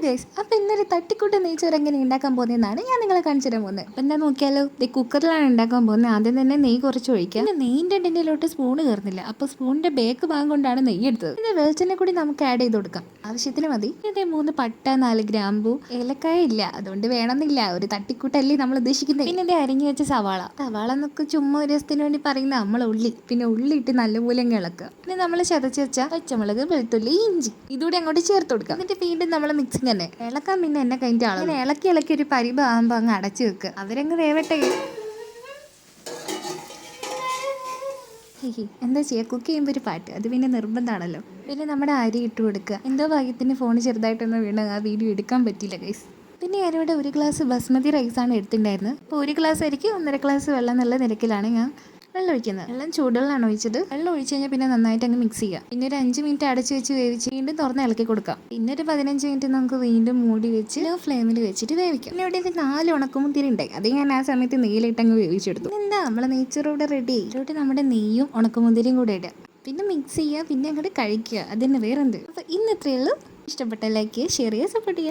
Guys, അപ്പോൾ ഇന്നൊരു തട്ടിക്കൂട്ട് നെയ്ച്ചോറ് എങ്ങനെ ഉണ്ടാക്കാൻ പോകുന്നതെന്നാണ് ഞാൻ നിങ്ങളെ കാണിച്ചു തരാൻ പോകുന്നത്. അപ്പം എന്താ നോക്കിയാലോ, ഇത് കുക്കറിലാണ് ഉണ്ടാക്കാൻ പോകുന്നത്. ആദ്യം തന്നെ നെയ്യ് കുറച്ച് ഒഴിക്കുക. പിന്നെ നെയ്യിൻ്റെ ടിന്നിലോട്ട് സ്പൂണ് കയറുന്നില്ല, അപ്പോൾ സ്പൂണിൻ്റെ ബേക്ക് ഭാഗം കൊണ്ടാണ് നെയ്യ് എടുത്തത്. പിന്നെ വെളിച്ചെണ്ണ കൂടി നമുക്ക് ആഡ് ചെയ്ത് കൊടുക്കാം, ആവശ്യത്തിന് മതി. പിന്നെ 3 പട്ട, 4 ഗ്രാമ്പു, ഏലക്കായ ഇല്ല, അതുകൊണ്ട് വേണമെന്നില്ല, ഒരു തട്ടിക്കൂട്ടല്ലേ നമ്മൾ ഉദ്ദേശിക്കുന്നത്. പിന്നെ ഇത് അരിഞ്ഞു വെച്ച സവാള എന്നൊക്കെ ചുമ്മാ ഒരു രസത്തിന് വേണ്ടി പറയുന്ന നമ്മൾ ഉള്ളി, പിന്നെ ഉള്ളി ഇട്ട് നല്ലപോലെ ഇളക്കുക. പിന്നെ നമ്മൾ ചതച്ച് വെച്ച പച്ചമുളക്, വെളുത്തുള്ളി, ഇഞ്ചി ഇതുകൂടി അങ്ങോട്ട് ചേർത്ത് കൊടുക്കുക. എന്നിട്ട് വീണ്ടും നമ്മൾ മിക്സിങ് തന്നെ ഇളക്കാൻ. പിന്നെ എന്നെ കഴിഞ്ഞ ആളുകൾ ഇളക്കി ഒരു പരിഭാകുമ്പോൾ അങ്ങ് അടച്ചു വെക്കുക, അവരങ്ങ് വേവട്ടെ. എന്താ ചെയ്യുക, കുക്ക് ചെയ്യുമ്പോൾ ഒരു പാട്ട്, അത് പിന്നെ നിർബന്ധമാണല്ലോ. പിന്നെ നമ്മുടെ അരി ഇട്ട് കൊടുക്കുക. എന്തോ ഭാഗ്യത്തിന് ഫോൺ ചെറുതായിട്ടൊന്നും വീണ് ആ വീഡിയോ എടുക്കാൻ പറ്റിയില്ല ഗൈസ്. പിന്നെ ഞാനിവിടെ 1 ഗ്ലാസ് ബസ്മതി റൈസാണ് എടുത്തിട്ടുണ്ടായിരുന്നത്. അപ്പോൾ 1 ഗ്ലാസ് അരിക്ക് 1.5 ഗ്ലാസ് വെള്ളം എന്നുള്ള നിരക്കിലാണ് ഞാൻ വെള്ളം ഒഴിക്കുന്നത്. വെള്ളം ചൂടുവെള്ളമാണ് ഒഴിച്ചത്. വെള്ളം ഒഴിച്ച് കഴിഞ്ഞാൽ പിന്നെ നന്നായിട്ട് അങ്ങ് മിക്സ് ചെയ്യുക. പിന്നെ ഒരു 5 മിനിറ്റ് അടച്ച് വെച്ച് വേവിച്ച് വീണ്ടും തുറന്ന് ഇളക്കി കൊടുക്കാം. പിന്നെ ഒരു 15 മിനിറ്റ് നമുക്ക് വീണ്ടും മൂടി വെച്ച് ലോ ഫ്ലെയിമിൽ വെച്ചിട്ട് വേവിക്കാം. പിന്നെ ഇവിടെ 4 ഉണക്കമുന്തിരി ഉണ്ടായി, അത് ഞാൻ ആ സമയത്ത് നെയ്യിലിട്ടങ്ങ് വേവിച്ചെടുത്തു. എന്താ നമ്മളെ നെയ്ച്ചോറ് ഇവിടെ റെഡി. ഇതിലോട്ട് നമ്മുടെ നെയ്യും ഉണക്കമുന്തിരിയും കൂടെ ഇടുക, പിന്നെ മിക്സ് ചെയ്യുക, പിന്നെ അങ്ങോട്ട് കഴിക്കുക. അതിന് വേറെന്ത്. അപ്പോൾ ഇന്ന് ഇത്രയേ ഉള്ളൂ. ഇഷ്ടപ്പെട്ട ലൈക്ക് ചെയ്യുക, ഷെയർ ചെയ്യുക, സപ്പോർട്ട് ചെയ്യുക.